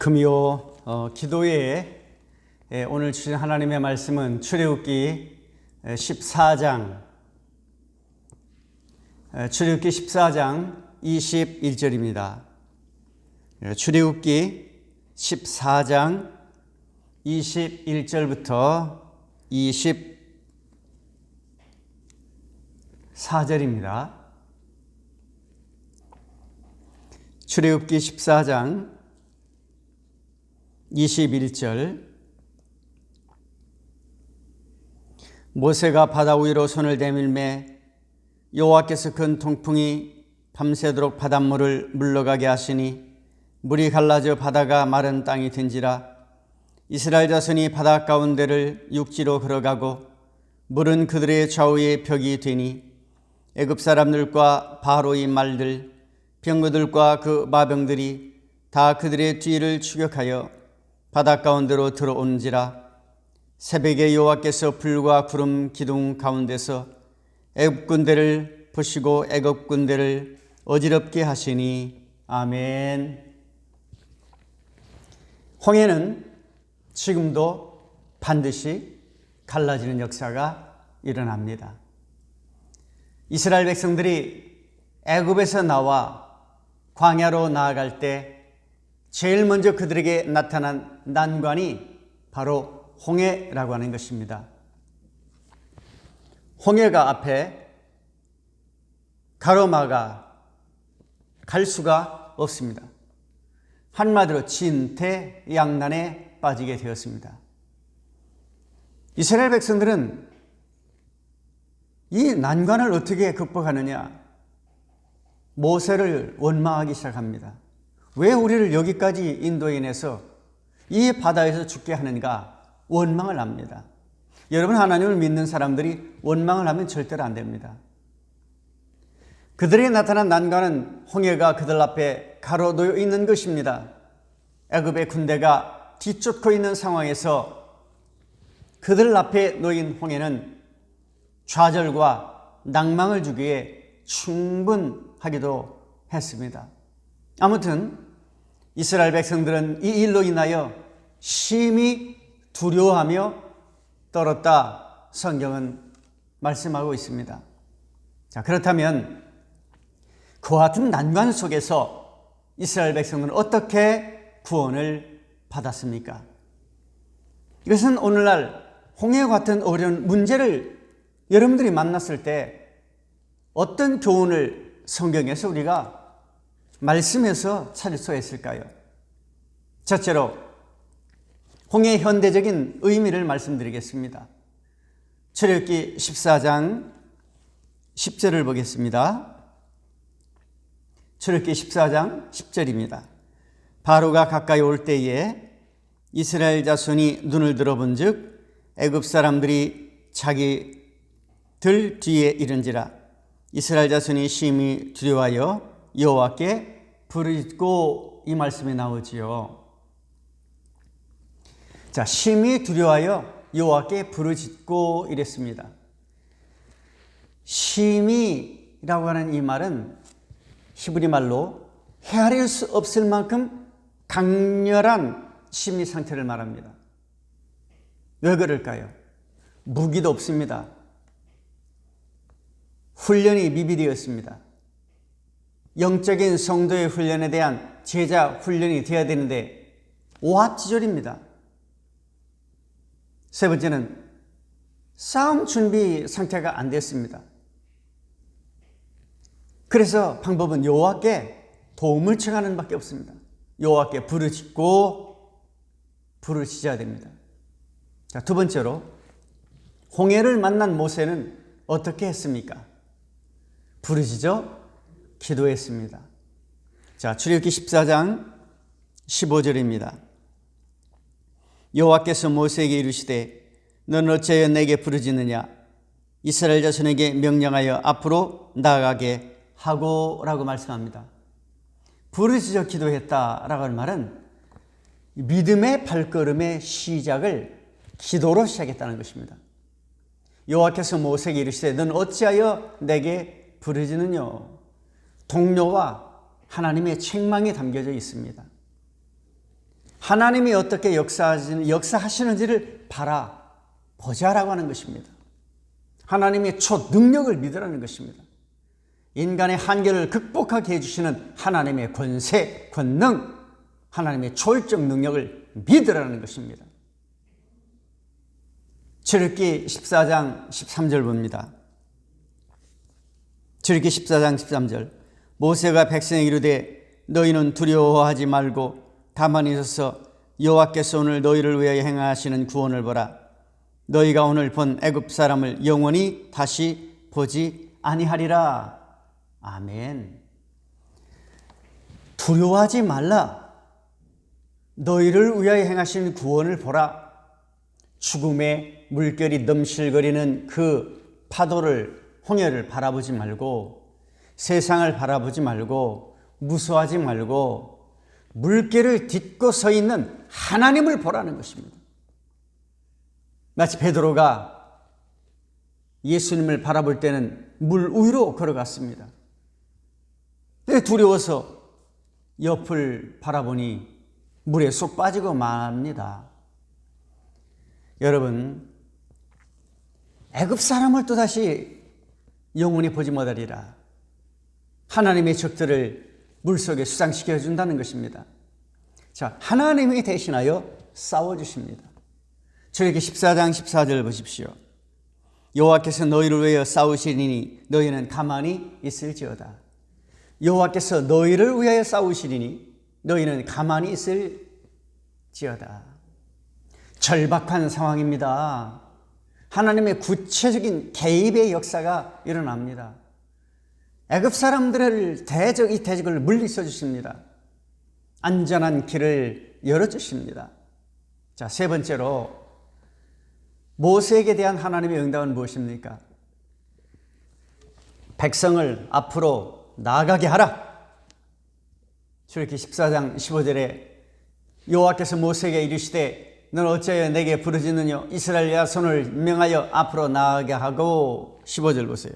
금요 기도회에 오늘 주신 하나님의 말씀은 출애굽기 14장 21절입니다. 출애굽기 14장 21절부터 24절입니다. 출애굽기 14장 21절. 모세가 바다 위로 손을 내밀매 여호와께서 큰 통풍이 밤새도록 바닷물을 물러가게 하시니 물이 갈라져 바다가 마른 땅이 된지라. 이스라엘 자손이 바다 가운데를 육지로 걸어가고 물은 그들의 좌우에 벽이 되니 애굽 사람들과 바로의 말들 병거들과 그 마병들이 다 그들의 뒤를 추격하여 바다 가운데로 들어온지라. 새벽에 여호와께서 불과 구름 기둥 가운데서 애굽 군대를 보시고 애굽 군대를 어지럽게 하시니. 아멘. 홍해는 지금도 반드시 갈라지는 역사가 일어납니다. 이스라엘 백성들이 애굽에서 나와 광야로 나아갈 때 제일 먼저 그들에게 나타난 난관이 바로 홍해라고 하는 것입니다. 홍해가 앞에 가로막아 갈 수가 없습니다. 한마디로 진퇴양난에 빠지게 되었습니다. 이스라엘 백성들은 이 난관을 어떻게 극복하느냐? 모세를 원망하기 시작합니다. 왜 우리를 여기까지 인도해내서 이 바다에서 죽게 하는가? 원망을 합니다. 여러분, 하나님을 믿는 사람들이 원망을 하면 절대로 안 됩니다. 그들에게 나타난 난관은 홍해가 그들 앞에 가로놓여 있는 것입니다. 애굽의 군대가 뒤쫓고 있는 상황에서 그들 앞에 놓인 홍해는 좌절과 낭망을 주기에 충분하기도 했습니다. 아무튼 이스라엘 백성들은 이 일로 인하여 심히 두려워하며 떨었다, 성경은 말씀하고 있습니다. 자, 그렇다면 그와 같은 난관 속에서 이스라엘 백성들은 어떻게 구원을 받았습니까? 이것은 오늘날 홍해와 같은 어려운 문제를 여러분들이 만났을 때 어떤 교훈을 성경에서 우리가 말씀에서 찾을 수 있을까요? 첫째로 홍해의 현대적인 의미를 말씀드리겠습니다. 출애굽기 14장 10절을 보겠습니다. 출애굽기 14장 10절입니다. 바로가 가까이 올 때에 이스라엘 자손이 눈을 들어본즉 애굽 사람들이 자기들 뒤에 이른지라. 이스라엘 자손이 심히 두려워하여 여호와께 부르짖고, 이 말씀이 나오지요. 자, 심히 두려워하여 여호와께 부르짖고 이랬습니다. 심히라고 하는 이 말은 히브리 말로 헤아릴 수 없을 만큼 강렬한 심리 상태를 말합니다. 왜 그럴까요? 무기도 없습니다. 훈련이 미비되었습니다. 영적인 성도의 훈련에 대한 제자 훈련이 되어야 되는데 오합지졸입니다. 세 번째는 싸움 준비 상태가 안 됐습니다. 그래서 방법은 여호와께 도움을 청하는 밖에 없습니다. 여호와께 부르짖고 부르짖어야 됩니다. 자, 두 번째로 홍해를 만난 모세는 어떻게 했습니까? 부르짖어 기도했습니다. 자, 출애굽기 14장 15절입니다. 여호와께서 모세에게 이르시되 너는 어찌하여 내게 부르짖느냐? 이스라엘 자손에게 명령하여 앞으로 나아가게 하고 라고 말씀합니다. 부르짖어 기도했다라고 하는 말은 믿음의 발걸음의 시작을 기도로 시작했다는 것입니다. 여호와께서 모세에게 이르시되 너는 어찌하여 내게 부르짖느냐? 동료와 하나님의 책망이 담겨져 있습니다. 하나님이 어떻게 역사하시는지를 보자라고 하는 것입니다. 하나님의 초능력을 믿으라는 것입니다. 인간의 한계를 극복하게 해주시는 하나님의 권세, 권능, 하나님의 초월적 능력을 믿으라는 것입니다. 출애굽기 14장 13절 봅니다. 출애굽기 14장 13절. 모세가 백성에게 이르되 너희는 두려워하지 말고 가만히 있어서 여호와께서 오늘 너희를 위하여 행하시는 구원을 보라. 너희가 오늘 본 애굽 사람을 영원히 다시 보지 아니하리라. 아멘. 두려워하지 말라. 너희를 위하여 행하시는 구원을 보라. 죽음의 물결이 넘실거리는 그 파도를, 홍해를 바라보지 말고, 세상을 바라보지 말고, 무서워하지 말고, 물결을 딛고 서 있는 하나님을 보라는 것입니다. 마치 베드로가 예수님을 바라볼 때는 물 위로 걸어갔습니다. 근데 두려워서 옆을 바라보니 물에 쏙 빠지고 맙니다. 여러분, 애굽 사람을 또다시 영원히 보지 못하리라. 하나님의 적들을 물속에 수상시켜 준다는 것입니다. 자, 하나님이 대신하여 싸워주십니다. 출애굽기 14장 14절 보십시오. 여호와께서 너희를 위하여 싸우시리니 너희는 가만히 있을지어다. 여호와께서 너희를 위하여 싸우시리니 너희는 가만히 있을지어다. 절박한 상황입니다. 하나님의 구체적인 개입의 역사가 일어납니다. 애굽 사람들을 이 대적을 물리쳐 주십니다. 안전한 길을 열어주십니다. 자, 세 번째로 모세에게 대한 하나님의 응답은 무엇입니까? 백성을 앞으로 나아가게 하라. 출애굽기 14장 15절에 여호와께서 모세에게 이르시되 너는 어찌하여 내게 부르짖느냐 이스라엘 자손을 명하여 앞으로 나아가게 하고. 15절 보세요.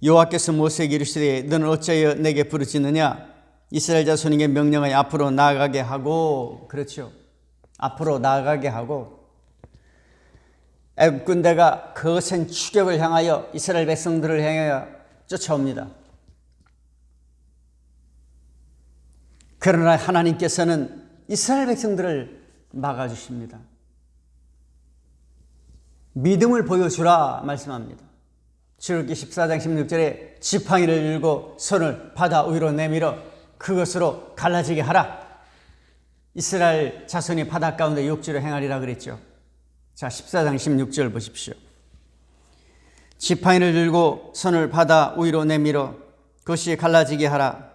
여호와께서 모세에게 이르시되 너는 어찌하여 내게 부르짖느냐 이스라엘 자손에게 명령하여 앞으로 나아가게 하고. 그렇죠. 앞으로 나아가게 하고. 애굽 군대가 거센 추격을 향하여 이스라엘 백성들을 향하여 쫓아옵니다. 그러나 하나님께서는 이스라엘 백성들을 막아주십니다. 믿음을 보여주라 말씀합니다. 출애굽기 14장 16절에 지팡이를 들고 손을 바다 위로 내밀어 그것으로 갈라지게 하라. 이스라엘 자손이 바다 가운데 육지로 행하리라 그랬죠. 자, 14장 16절 보십시오. 지팡이를 들고 손을 바다 위로 내밀어 그것이 갈라지게 하라.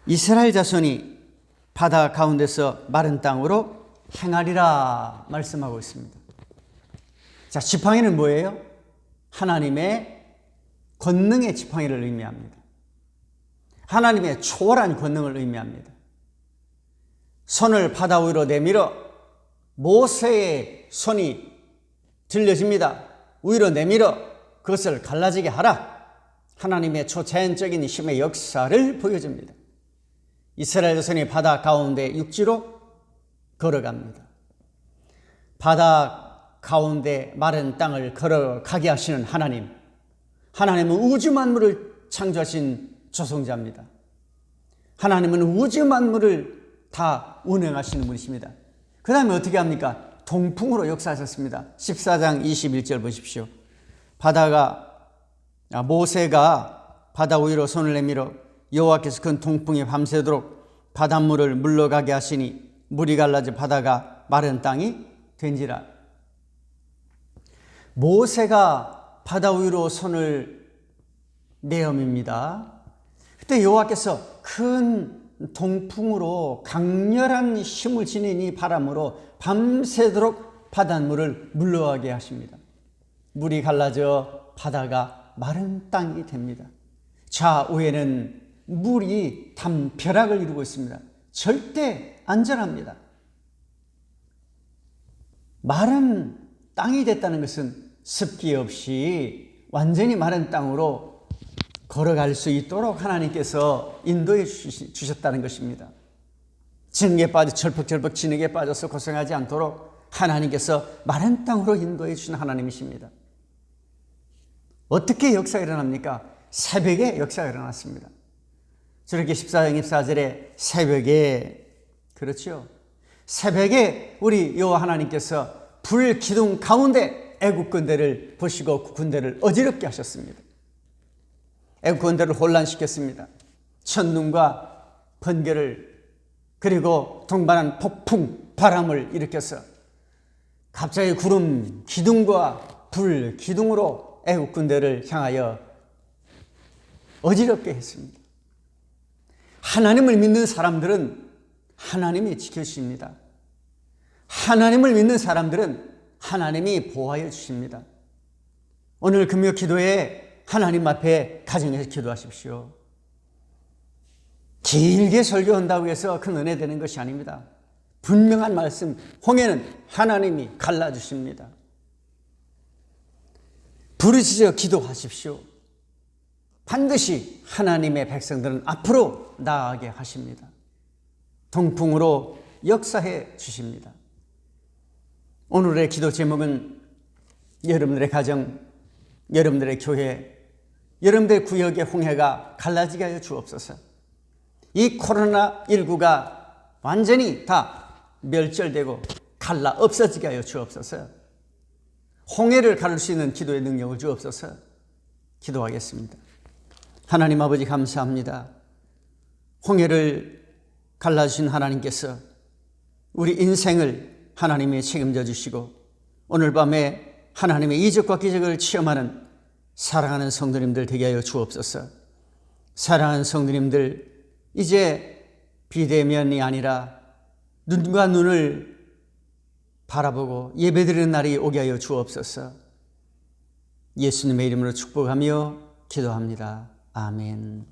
이스라엘 자손이 바다 가운데서 마른 땅으로 행하리라 말씀하고 있습니다. 자, 지팡이는 뭐예요? 하나님의 권능의 지팡이를 의미합니다. 하나님의 초월한 권능을 의미합니다. 손을 바다 위로 내밀어 모세의 손이 들려집니다. 위로 내밀어 그것을 갈라지게 하라. 하나님의 초자연적인 힘의 역사를 보여줍니다. 이스라엘 자손이 바다 가운데 육지로 걸어갑니다. 바다 가운데 마른 땅을 걸어가게 하시는 하나님. 하나님은 우주 만물을 창조하신 조성자입니다. 하나님은 우주 만물을 다 운행하시는 분이십니다. 그 다음에 어떻게 합니까? 동풍으로 역사하셨습니다. 14장 21절 보십시오. 모세가 바다 위로 손을 내밀어 여호와께서 큰 동풍이 밤새도록 바닷물을 물러가게 하시니 물이 갈라져 바다가 마른 땅이 된지라. 모세가 바다 위로 손을 내어밉니다. 그때 여호와께서 큰 동풍으로 강렬한 힘을 지닌 이 바람으로 밤새도록 바닷물을 물러가게 하십니다. 물이 갈라져 바다가 마른 땅이 됩니다. 좌우에는 물이 담벼락을 이루고 있습니다. 절대 안전합니다. 마른 땅이 됐다는 것은 습기 없이 완전히 마른 땅으로 걸어갈 수 있도록 하나님께서 인도해 주셨다는 것입니다. 진흙에 빠져 절벅절벅 진흙에 빠져서 고생하지 않도록 하나님께서 마른 땅으로 인도해 주신 하나님이십니다. 어떻게 역사가 일어납니까? 새벽에 역사가 일어났습니다. 저렇게 14장 24절에 새벽에, 그렇죠? 새벽에 우리 여호와 하나님께서 불 기둥 가운데 애국 군대를 보시고 그 군대를 어지럽게 하셨습니다. 애국 군대를 혼란시켰습니다. 천눈과 번개를, 그리고 동반한 폭풍 바람을 일으켜서 갑자기 구름 기둥과 불 기둥으로 애국 군대를 향하여 어지럽게 했습니다. 하나님을 믿는 사람들은 하나님이 지켜주십니다. 하나님을 믿는 사람들은 하나님이 보호하여 주십니다. 오늘 금요 기도에 하나님 앞에 가정에서 기도하십시오. 길게 설교한다고 해서 큰 은혜 되는 것이 아닙니다. 분명한 말씀, 홍해는 하나님이 갈라주십니다. 부르짖어 기도하십시오. 반드시 하나님의 백성들은 앞으로 나아가게 하십니다. 동풍으로 역사해 주십니다. 오늘의 기도 제목은 여러분들의 가정, 여러분들의 교회, 여러분들의 구역의 홍해가 갈라지게 하여 주옵소서. 이 코로나19가 완전히 다 멸절되고 갈라 없어지게 하여 주옵소서. 홍해를 가를 수 있는 기도의 능력을 주옵소서. 기도하겠습니다. 하나님 아버지 감사합니다. 홍해를 갈라주신 하나님께서 우리 인생을 하나님이 책임져 주시고 오늘 밤에 하나님의 이적과 기적을 체험하는 사랑하는 성도님들 되게 하여 주옵소서. 사랑하는 성도님들, 이제 비대면이 아니라 눈과 눈을 바라보고 예배드리는 날이 오게 하여 주옵소서. 예수님의 이름으로 축복하며 기도합니다. 아멘.